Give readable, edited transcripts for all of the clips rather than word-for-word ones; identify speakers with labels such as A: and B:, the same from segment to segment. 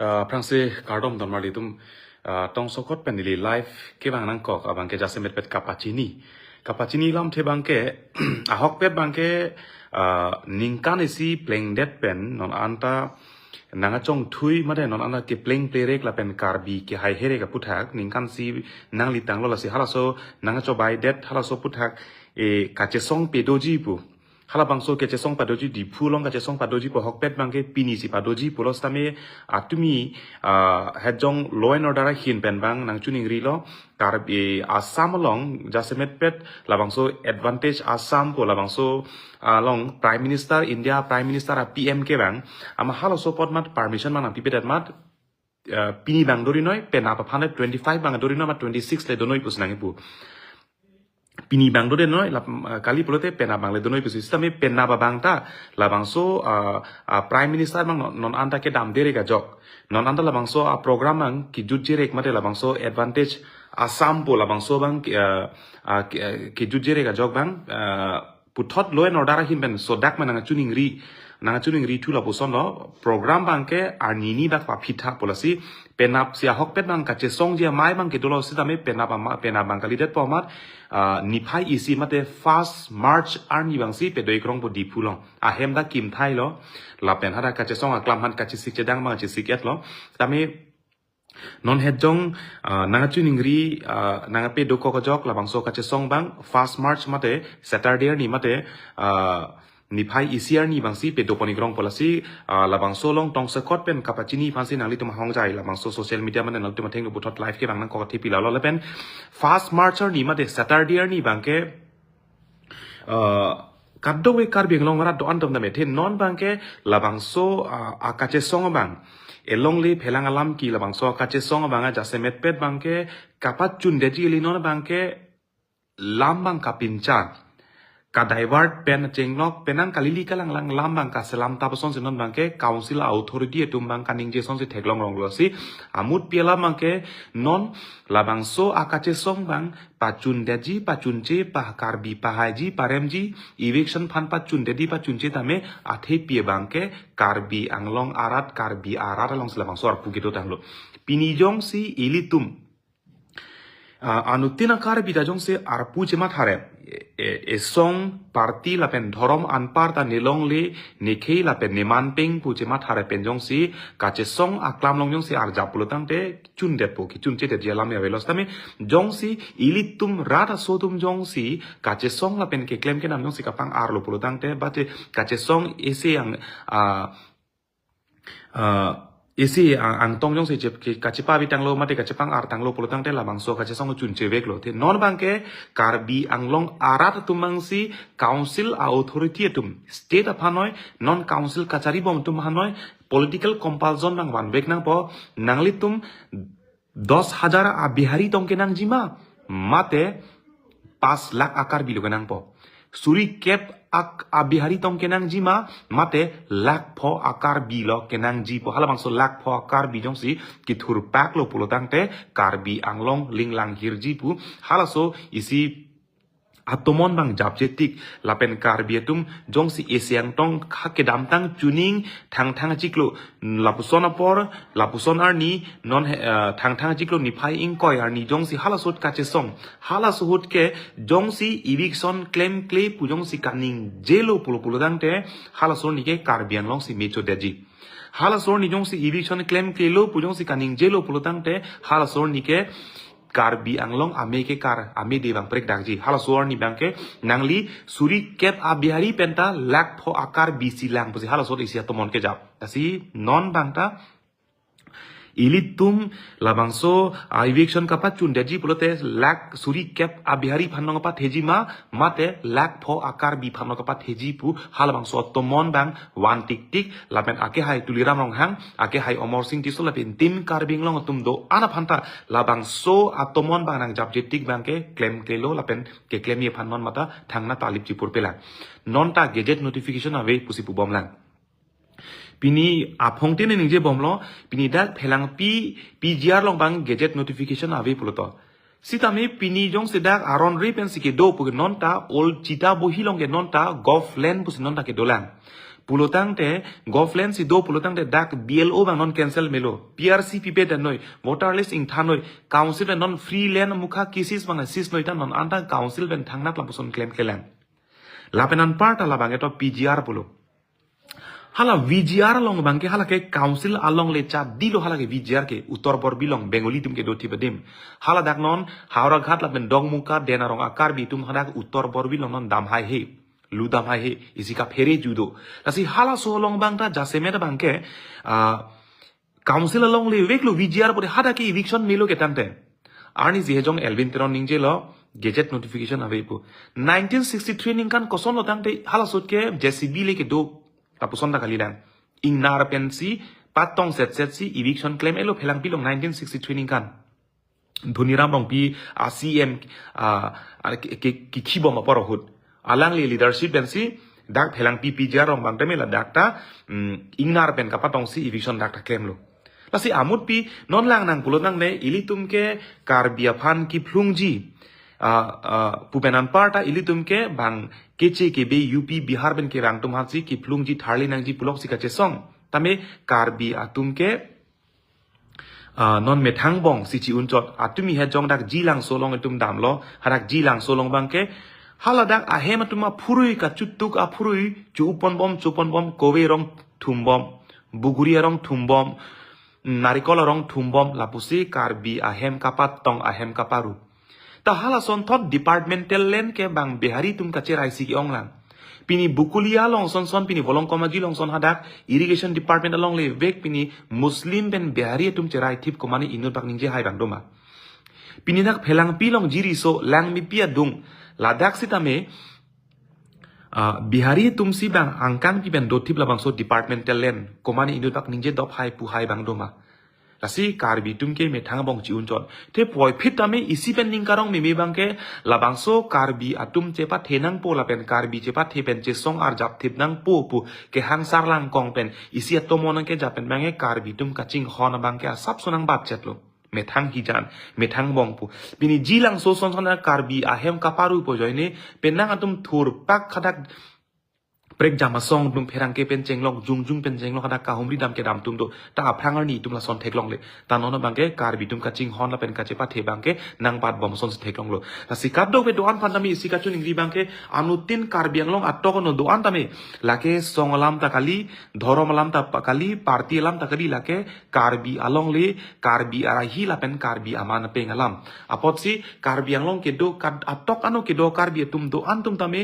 A: Prangse kardom don marlitum tong sokot penili live ke bang nang kok abang ke jase met pet kapacini lam the bang ke ahok pet bang ke ningkan isi playing dead pen non anta nanga chong thui made non anta ke playing playrek la pen karbi ke hai here ka puthak ningkan si nang litang lo la si halaso nanga cho bai dead halaso puthak e kachesong pedoji pu hala bangso ke chesong padoji di phulong ka chesong padoji po hokpet bangke pini si padoji polos tame atumi hejong law and order hin pen bang nang chuning rilo kar be assam long jasemet pet la bangso advantage assam po la bangso long prime minister india prime minister pm ke bang ama hala support mat permission man pipetat mat pini bang dori noi pen apa 125 bang dori noi mat 26 le donoi pusnang pu pini bang do de noi la kali polote pena bang le donoi pisi sistem pena ba bang ta la bang so prime minister bang non anta ke dam dere ga jok non anta la bang so program bang ki jujjere ek mate la bang so advantage assam po la bang so bang ki jujjere ga jok bang puthot loen order hin ben so dak mananga chuning ri thu la poson no program bang ke arnini dak pa phitha polasi penap sia hok pet bang ka chesong je mai bang ke dolo sitame penap bang kali det pomat niphai isi mate fast march army bang si pe doi krong po di phulong a hem da kim thai lo la pen hada ka chesong aklam han ka chisik chedang bang chisik et lo tame non hejong nanga chuning ri nanga pe doko ko jok la bang so ka chesong bang fast march mate saturday ni mate niphai isiar ni bangsi pe doponi grong polasi labang solong tong sakot pen kapachini phansi nangli tum hong jai labang so social media man nang tum theng bu thot live ke bang nang ko thi pila lo pen fast marcher ni ma de saturday ni bangke kaddo we kar bing long mara do andom na me the non bangke labang so akache song bang elongli phelang alam ki labang so akache song bang ja semet pet bangke kapachun deji li non bangke lambang kapincha ka divert pen chenglok penang kalili kalang lang lambang ka selam tapason sinon bangke council authority etum bang kaning je son si theklong rong losi amut piala bangke non labang so akache song bang pachun deji pachunche pa karbi pahaji paremji eviction phan pachun dedi pachunche tame athe pie bangke karbi anglong arat karbi arat long selabang so arpu gitu tanglo pinijong si ilitum anutina karbi dajong se arpu chema thare esong parti la pen thorom anpar ta nilong le nikhei la pen neman peng pu chema thare pen jong si ka che song aklam long jong si ar japul tang te chun de po ki chun che de jalam ya velos tame jong si ilitum rata sotum jong si ka che song la pen ke claim ke nam jong si ka pang ar lo pulutang te ba te ka che song ese ang isi ang tong jong se je kachipa bitang lo mate kachipang ar tang lo pulutang te labang so kachesong chun chewek lo te non bangke karbi anglong arat tumang si council authority tum state aphanoi non council kachari bom tum hanoi political compulsion nang wan bek nang po nangli tum 10,000 a bihari tong ke nang jima mate 5 lakh akar bilu nang po suri kep ak abihari tong kenang jima mate lak pho akar bilo kenang ji po halabang so lak pho akar bijong si kithur pak lo pulotang te karbi anglong linglang hirji pu halaso isi atomon bang japjetik lapen karbietum jong si esiang tong khake damtang tuning thang chiklo lapuson apor lapuson arni non thang chiklo niphai ingkoi arni jong si halasot kache song halasut ke jong si eviction claim pujong si kaning jelo pulo dang te halasor ni ke karbian long si mecho deji halasor ni jong si eviction claim lo pujong si kaning jelo pulo dang te halasor ni ke karbi anglong ame ke kar ame de bang prek dangji hala suar ni bangke nangli suri kep abihari penta lak pho akar bisi lang pusi hala suar isi atomon ke jap tasi non bangta ilitum labangso eviction kapat chun deji pulote lak suri kep abihari phanong pa theji ma mate lak pho akar bi phanong pa theji pu halabangso tomon bang wan tik lapen ake hai tuliram rong hang ake hai omor sing tisol lapen tim karbing long tum do ana phanta labangso atomon bang nang jap jetik bang ke claim kelo lapen ke claim ye phanon mata thangna talip chipur pela non ta gadget notification ave pusi pu bomlang pini aphong tene ningje bomlo pini dak phelang pgr long bang gadget notification ave puloto sitame pini jong sedak aron repen sike do pu non ta old chita bohi long ge non ta golf land pus non ta ke dolang pulotang te government si do pulotang te dak BLO bang non cancel melo PRC pipe dan noi voter list ing thanoi council ben non free land mukha kisis bang sis noi tan non anta council ben thangna lapuson claim kelan lapenan part ala bang eto PGR pulo hala VGR long bang ke hala ke council along le cha dilo hala ke VGR ke uttor bor bilong bengali tum ke doti badim hala dak non haura ghat la ben dong muka denarong akar bi tum hadak uttor bor bilong non dam hai he ludam hai he isi ka phere judo lasi hala so long bang ta jaseme bang ke council along le weklo VGR pore hada ke eviction melo ke tante arni jehjong elvin teron ningje lo gazette notification aveipo 1963 ningkan koson lo tangte hala sot ke JCB le ke do tapuson da kalidan ingnar pensi patong set si eviction claim elo phelang pilong 1963 ningkan dhuniram rong pi CM ki khibom aporohut alang le leadership pensi dak phelang pi PGR rong bang temela dakta ingnar pen kapatong si eviction dakta claim lo lasi amut pi non lang nang pulot nang ne ilitum ke karbia phan ki phlungji pupenan parta ilitum ke bang keche ke be UP Bihar ben ke rang tum hansi ki phlungji tharli nang ji pulok sika Chesong tame karbi atum ke non methang bong sichi unchot atumi he jong dak jilang solong etum damlo harak jilang solong bang ke haladak ahem atuma phurui ka chutuk a phurui chupon bom kowe rong thumbom buguri rong thumbom narikol rong thumbom lapusi karbi ahem kapat tong ahem kaparu ta hala son thot departmental land ke bang behari tum kache raisi ki onglang pini bukulia long son pini volong komaji long son hadak irrigation department along le vek pini muslim ben behari tum cherai thip komani inur bak ningje hai bang doma pini nak phelang pilong jiri so lang mi pia dung ladak sitame bihari tumsi bang angkang pi ben dotip labang so departmental land komani inur bak ningje dop hai pu hai bang doma lasi karbi tumke me thang bong chi unchon te poi phitame isi pen ningkarong me bangke labangso karbi atum chepa thenang po la pen karbi chepa the pen Chesong ar jap thip nang pu ke hangsar lang kong pen isi atomon ke japen bange karbi tum kaching hon bangke sap sonang bat chetlo me thang hijan me thang bong pu bini jilang so son karbi ahem kaparu po joine penang atum thur pak khadak prek jama song dum pherang ke pen chenglong jung pen chenglong kada ka humri dam ke dam tum do ta phrangar ni tum la son theklong le ta non bangke karbi tum ka ching hon la pen ka chepa the bangke nang bat bom son theklong lo ta sikap do be doan phandami sikachun ingri bangke anutin karbi anglong atto no doan tame lake songalam ta kali dhoromalam ta kali parti alam ta kali lake karbi along le karbi arahi la pen karbi aman pengalam apotsi karbi anglong ke do atok anu ke do karbi tum do antum tame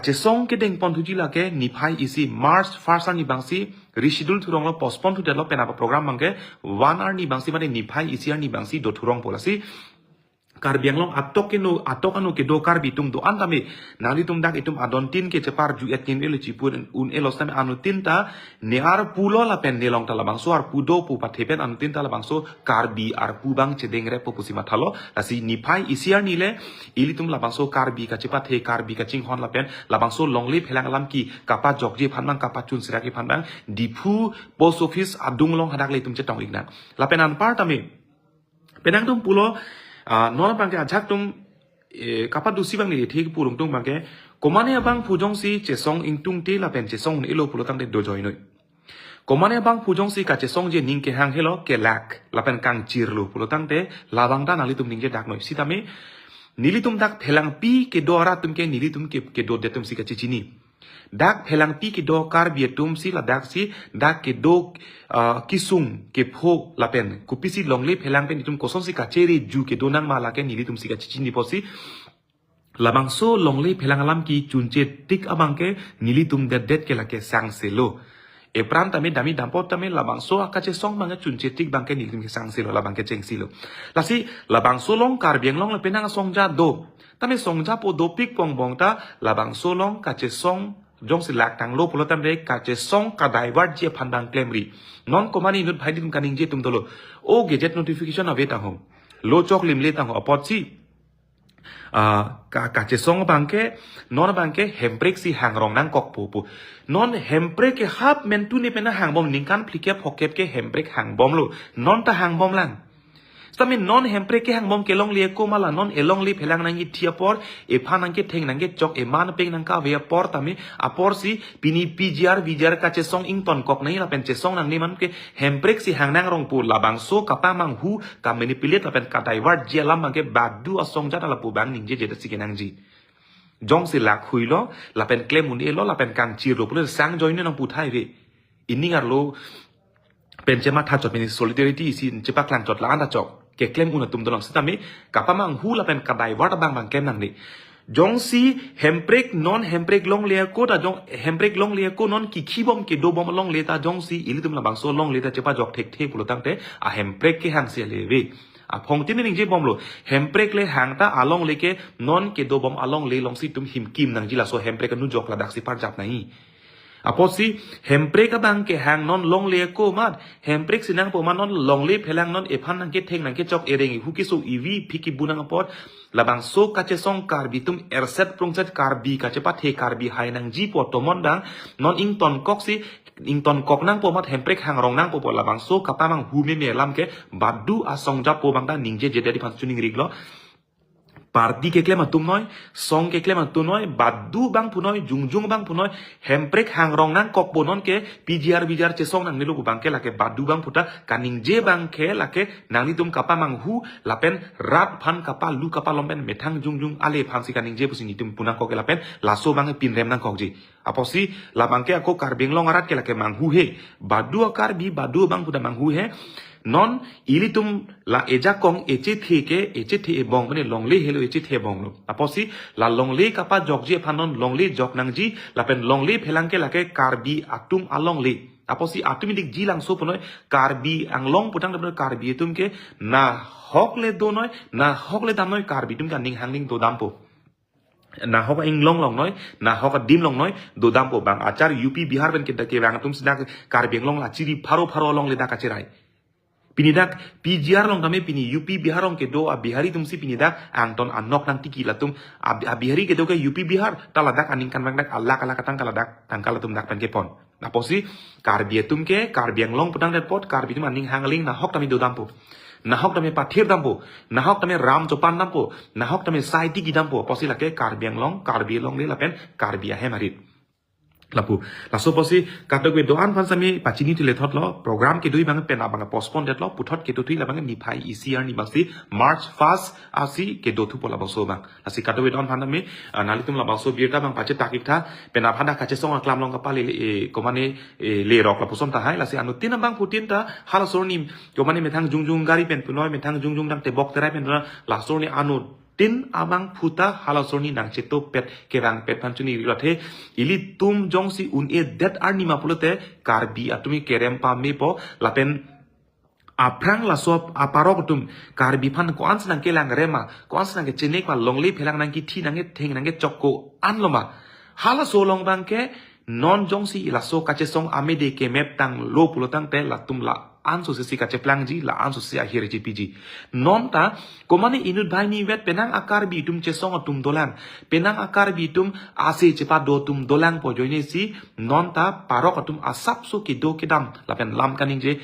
A: Chesong ke deng pon tuji lake niphai isi March 1st ni bangsi reschedule thurong lo postpone to develop penapa program bangke 1 hour ni bangsi mane niphai isi ni bangsi do thurong polasi karbiang long atok anu ke do karbi tum do antame nali tum dak itum adon tin ke cepar ju et kin elo chipur un elos tame anu tinta near pulo la pen nelong tala bangso ar pudo pu pathepen anu tinta la bangso karbi ar pu bang chedeng re popusi mathalo asi niphai isiar nile ili tum la bangso karbi ka chepa the karbi ka ching hon la pen la bangso longle phelang alam ki kapa jokje phanbang kapa chun sira ki phanbang dipu post office adung long hadak le tum che tong igna la pen an part tame penang tum pulo non bangke ajak tum kapat dusi bang ni thik purung tung bangke komane abang pujong si Chesong ingtung te la pen Chesong elo pulotang de do joinoi komane abang pujong si ka Chesong je ning ke hang helo ke lak la pen kang chirlu pulotang te labang ta nali tum ning je dak noi sitame nilitum dak phelang pi ke do ara tum ke nilitum ke do detum si ka chichini dak phelang pi ke do kar bietum si la dak si dak ke do kisung ke pho la pen kupisi longle phelang pen itum koson si ka cheri ju ke donang mala ke nilitum si ka chichini posi labang so longle phelang alam ki chunche tik abang ke nilitum det ke la ke sang selo e pranta me dami dampot tame labang so ka Chesong bang chunche tik bang ke nilitum ke sang selo labang ke cheng silo lasi labang so long kar biang long le penang songja do tame songja po do pik pong bong ta labang so long ka Chesong jong si lak tang lo pulotam re ka Chesong ka divert je phandang klemri non komani nut bhai dim kaning je tum dolo o gazette notification ave ta hom lo chok lim le ta ho apot si ka Chesong bangke non bangke hembrek si hangrong nang kok pu non hembrek ke hap mentu ne pena hangbom ningkan phlike phokep ke hembrek hangbom lo non ta hangbom lang Sami non hemprek ke hang bom ke long le ko mala non elong le phelang nang gi thia por e phan nang ke theng nang ke chok e man peng nang ka ve por tami apor si pini pgr vjar ka Chesong ing ton kok nai la pen Chesong nang ni man ke hemprek si hang nang rong pu labang so kapa mang hu ka manipulate la pen ka divert je lam mang ke badu asong jata la pu bang ning je je si ke nang ji jong si lak hui lo la pen claim un e lo la pen kang chi ro pu sang join ni nang pu thai ve ini ngar lo pen chema tha chot pen solidarity si chepa klang chot la anda chok ke claim un tum dolong sitami kapa mang hu la pen ka divert bang bang ken nang ni jong si hemprek non hemprek long le ko ta jong hemprek long le ko non ki khibom ke do bom long le ta jong si ilitum la bang so long le ta chepa jok thek thek pulo tang te a hemprek ke hang se le ve a phong tin ning je bom lo hemprek le hang ta along le ke non ke do bom along le long si tum him kim nang ji la so hemprek nu jok la dak si par jap nai aposi hemprek bang ke hang non long le ko mat hemprek sinang po man non long le phelang non ephan nang ke theng nang ke chok ereng hu ki so ev phiki bunang apot labang so ka Chesong kar bitum erset prungset kar bi ka chepa the kar bi hai nang ji po tomon dang non ing ton kok si ing ton kok nang po mat hemprek hang rong nang po labang so kapa mang hu me lam ke badu asong jap po bang da ning je je dari pan chuning riglo parti ke klema tum noi song ke klema tum noi badu bang punoi jungjung bang punoi hemprek hang rong nang kok bonon ke pgr bijar Chesong nang nilu bang ke lake badu bang puta kaning je bang ke lake nang ni tum kapa mang hu lapen rat phan kapa lu kapa lompen methang jungjung ale phan si kaning je pusi ni tum punang kok lapen laso bang pin rem nang kok ji aposi labang ke ako karbeng long arat ke lake mang hu he badu akar bi badu bang puta mang hu he non ilitum la eja kong eche the e bong ne longle helo eche the bong lo aposi la longle kapa jokje phanon longle jok nang ji la pen longle phelang ke lake karbi atum along le aposi atumidik ji lang so ponoi karbi anglong putang de karbi tum ke na hokle do noi na hokle dam noi karbi tum kan ning hangling do dam po na hoka ing long noi na hoka dim long noi do dam po bang achar up bihar ben ke bang tum sidak karbi long la chiri pharo long le da ka chirai pinidak pgr long kami pini up bihar ong ke do a bihari tum si pinidak angton anok nang tiki latum a bihari ke do ke up bihar taladak aning kan bang dak allah kala katang kaladak tangkal tum dak pen ke pon na posi karbi tum ke karbi ang long putang dat pot karbi tum aning hangling na hok tami do dampo na hok tami pathir dampo na hok tami ram chopan dampo na hok tami sai tiki dampo posi lake karbi ang long le lapen karbi a hemarit lapu laso posi kato kwe doan pan sami pachini tile thot lo program ke dui bang pena bang postpone det lo puthot ke tu la bang ni phai ecr ni basi march fast asi ke do thu pola baso bang asi kato kwe doan pan mi nalitum la baso birta bang pache takik tha pena phanda ka Chesong aklam long ka pali komane le rok la pusom ta hai lasi anu tin bang putin ta hala sorni komane methang jungjung gari pen punoi methang jungjung dang te bok terai pen la sorni anu tin abang puta halasorni nang cheto pet kerang pet panchuni rilathe ili tum jongsi un e det arni ma pulote karbi atumi kerem pa mepo lapen aprang la sop aparok tum karbi phan ko ans nang kelang rema ko ans nang ke chenek pa longle phelang nang ki thi nang e theng nang e chokko anloma hala solong bang ke non jongsi ila so ka Chesong amede ke mep tang lo pulotang te la tum la anso se ka cheplang ji la anso se ahir ji piji non ta komane inut bhai ni wet penang akar bi tum Chesong tum dolang penang akar bi tum ase chepa do tum dolang po joine si non ta parok tum asap so ki do kedam la pen lam kaning je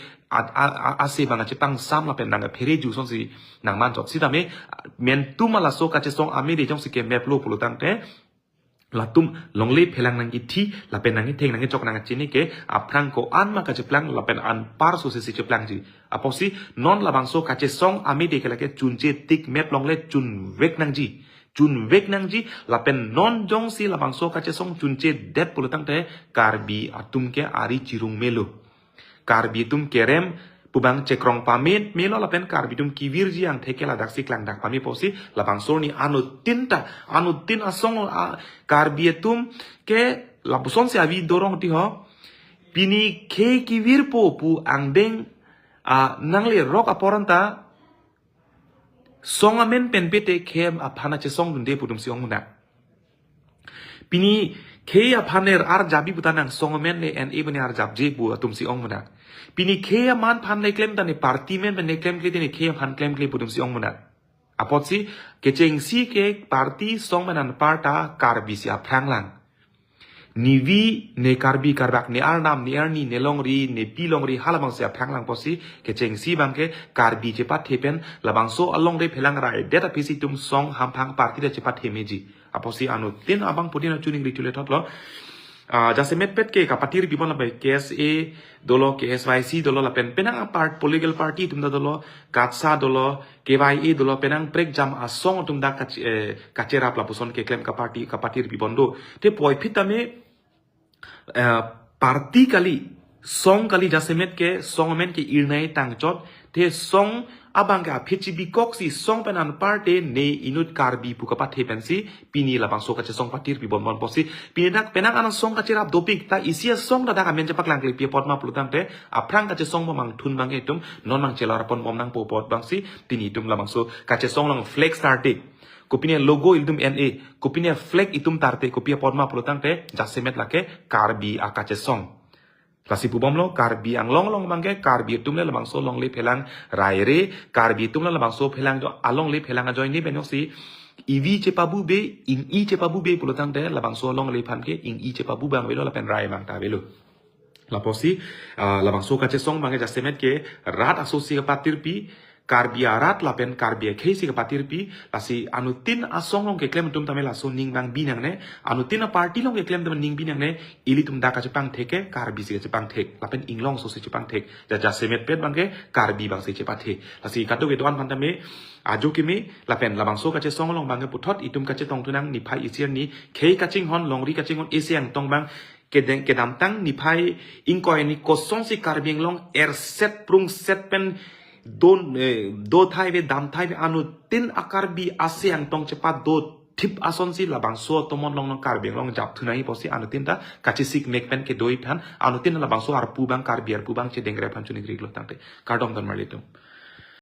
A: ase banga chepang sam la pen nang phere ju son si nang man chok si dame men tumala so ka Chesong amede jong si ke mep lo pulotang te latum longle phelang nang thi lapen nang theng nang chok nang chini ke aprang ko an ma ka cheplang lapen an par so se cheplang ji aposi non labang so ka Chesong amede ke lake chunche tik map longle chun vek nang ji lapen non jong si labang so ka Chesong chunche det pulutang te karbi atum ke ari chirung melo karbi tum kerem pubang cekrong pamit melo lapen karbi tum kivir ji ang theke la daksi klang dak pami posi labang sorni anu tin asong karbi tum ke labuson se avi dorong ti ho pini ke kivir po pu ang deng nangle rok aporanta song amen pen pete kem aphana Chesong dunde putum si ong nak pini ke aphaner ar jabi butanang song amen le en even ar jab je bu atum si ong nak pini ke man phan le claim tane party men ben claim ke tane ke phan claim ke putum si ong nak apotsi kecheng si ke party song manan parta karbi si aprang lang nivi ne karbi karbak ne arnam ne arni ne longri ne pilongri halabang sia phanglang posi ke chengsi bangke karbi cepat thepen labangso along re phelang rai data pisi tum song hamphang party de cepat hemeji aposi anu tin abang pudin chuning ritule thotlo jase metpet ke kapatir bibon labai KSA dolo KSYC dolo la penang part political party tumda dolo katsa dolo KYA dolo penang break jam asong tumda kachera plapuson ke claim kapatir bibondo te poi pitame party kali song kali jase met ke song men ke irnai tangchot te song abang ka PHB koksi song penan parte ne inut karbi puka pathe pensi pini labang so kache song patir pi bon posi pini dak penang anang song kache rap dopik ta isia song da ka men jepak lang kli pi pot ma plutang te aprang kache song mang thun bang etum non mang chelar pon mom nang po pot bang si pini tum labang so kache song lang flex starte kopine logo iltum NA kopine flag itum tarte kopia pot ma plutang te jasemet lake karbi akache song Kasi pubom lo karbi ang long bangke karbi tumle labang so long le phelang raire karbi tumle labang so phelang jo along le phelang join ni benosi ivi chepabu be ing I chepabu be pulotang de labang so long le phan ke ing I chepabu bang velo la pen rai bang ta velo la posi labang so ka chesong bangke jasemet ke rat asosi patir pi karbia rat lapen karbia kesi ke patir pi lasi anutin asong long ke claim tum tamela so ning bang binang ne anutin a party long ke claim tum ning binang ne ili tum da ka chepang theke karbi se chepang thek lapen inglong so se chepang thek ja semet pet bang ke karbi bang se chepa the lasi katu ke tuan pantame ajo kimi lapen labang so ka che song long bang ke puthot itum ka che tong tunang ni phai isian ni khei ka ching hon longri ka ching hon esiang tong bang ke dam tang ni phai ingkoi ni kosong si karbi long set prung set pen do thai ve dam thai ve anu tin akar bi ase ang tong cepat do tip ason si labang so tomon long karbeng long jap thunai posi anu tin ta kachisik mek pen ke doi phan anu tin labang so ar pu bang karbir pu bang che dengre phan chuni grig lo tangte kardom dan marlitum